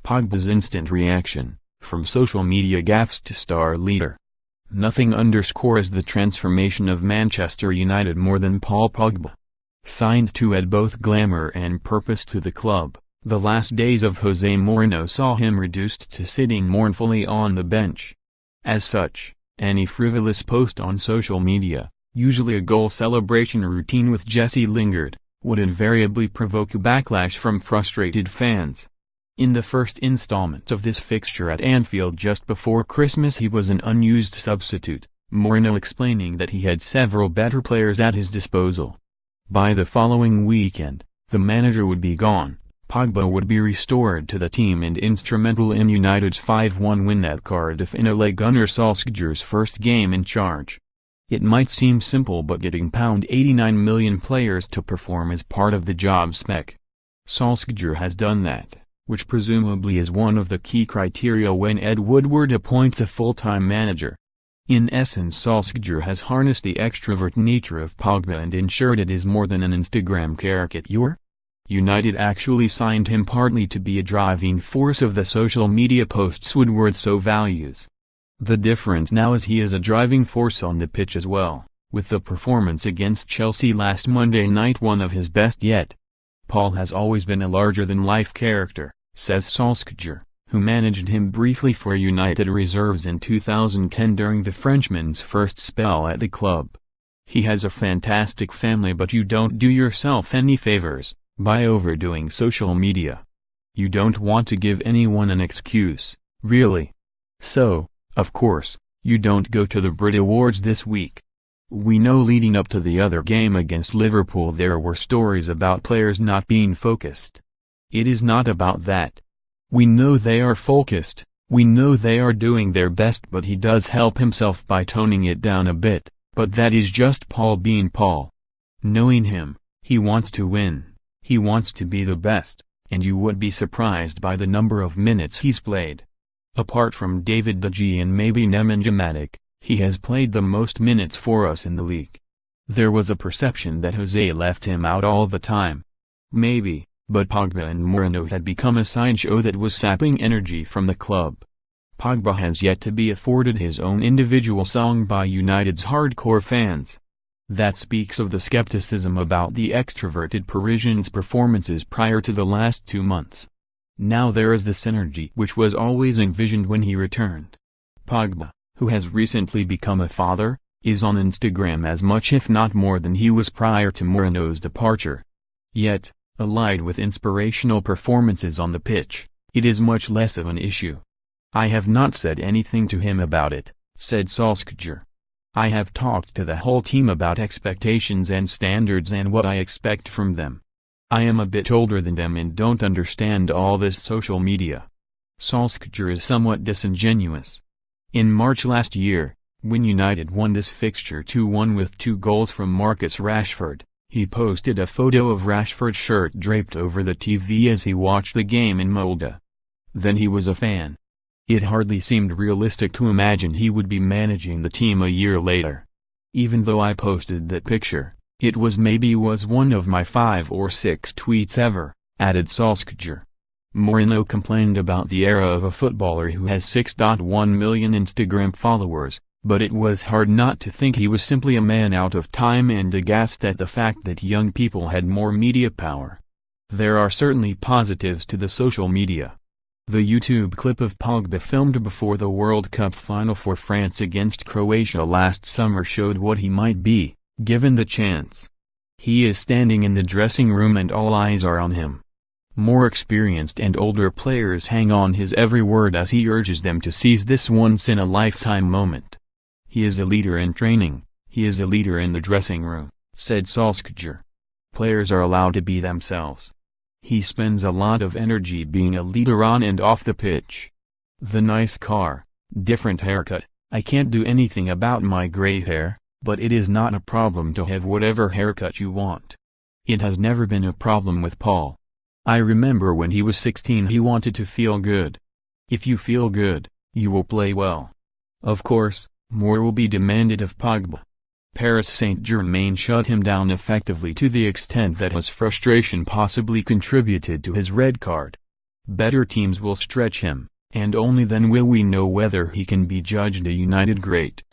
Pogba's instant reaction, from social media gaffs to star leader. Nothing underscores the transformation of Manchester United more than Paul Pogba. Signed to add both glamour and purpose to the club, the last days of Jose Mourinho saw him reduced to sitting mournfully on the bench. As such, any frivolous post on social media, usually a goal celebration routine with Jesse Lingard, would invariably provoke a backlash from frustrated fans. In the first installment of this fixture at Anfield just before Christmas, he was an unused substitute, Mourinho explaining that he had several better players at his disposal. By the following weekend, the manager would be gone, Pogba would be restored to the team and instrumental in United's 5-1 win at Cardiff in Ole Gunnar Solskjaer's first game in charge. It might seem simple, but getting £89 million players to perform is part of the job spec. Solskjaer has done that, which presumably is one of the key criteria when Ed Woodward appoints a full-time manager. In essence, Solskjaer has harnessed the extrovert nature of Pogba and ensured it is more than an Instagram caricature. United actually signed him partly to be a driving force of the social media posts Woodward so values. The difference now is he is a driving force on the pitch as well, with the performance against Chelsea last Monday night one of his best yet. Paul has always been a larger-than-life character, says Solskjaer, who managed him briefly for United reserves in 2010 during the Frenchman's first spell at the club. He has a fantastic family, but you don't do yourself any favors by overdoing social media. You don't want to give anyone an excuse, really. So, of course, you don't go to the Brit Awards this week. We know leading up to the other game against Liverpool there were stories about players not being focused. It is not about that. We know they are focused, we know they are doing their best, but he does help himself by toning it down a bit, but that is just Paul being Paul. Knowing him, he wants to win, he wants to be the best, and you would be surprised by the number of minutes he's played. Apart from David De Gea and maybe Nemanja Matic, he has played the most minutes for us in the league. There was a perception that Jose left him out all the time. Maybe. But Pogba and Mourinho had become a sideshow that was sapping energy from the club. Pogba has yet to be afforded his own individual song by United's hardcore fans. That speaks of the skepticism about the extroverted Parisian's performances prior to the last 2 months. Now there is the synergy which was always envisioned when he returned. Pogba, who has recently become a father, is on Instagram as much if not more than he was prior to Mourinho's departure. Yet, allied with inspirational performances on the pitch, it is much less of an issue. I have not said anything to him about it, said Solskjaer. I have talked to the whole team about expectations and standards and what I expect from them. I am a bit older than them and don't understand all this social media. Solskjaer is somewhat disingenuous. In March last year, when United won this fixture 2-1 with 2 goals from Marcus Rashford, he posted a photo of Rashford's shirt draped over the TV as he watched the game in Molde. Then he was a fan. It hardly seemed realistic to imagine he would be managing the team a year later. Even though I posted that picture, it was one of my 5 or 6 tweets ever, added Solskjaer. Mourinho complained about the era of a footballer who has 6.1 million Instagram followers, but it was hard not to think he was simply a man out of time and aghast at the fact that young people had more media power. There are certainly positives to the social media. The YouTube clip of Pogba filmed before the World Cup final for France against Croatia last summer showed what he might be, given the chance. He is standing in the dressing room and all eyes are on him. More experienced and older players hang on his every word as he urges them to seize this once-in-a-lifetime moment. He is a leader in training, he is a leader in the dressing room, said Solskjaer. Players are allowed to be themselves. He spends a lot of energy being a leader on and off the pitch. The nice car, different haircut, I can't do anything about my gray hair, but it is not a problem to have whatever haircut you want. It has never been a problem with Paul. I remember when he was 16 he wanted to feel good. If you feel good, you will play well. Of course, more will be demanded of Pogba. Paris Saint-Germain shut him down effectively to the extent that his frustration possibly contributed to his red card. Better teams will stretch him, and only then will we know whether he can be judged a United great.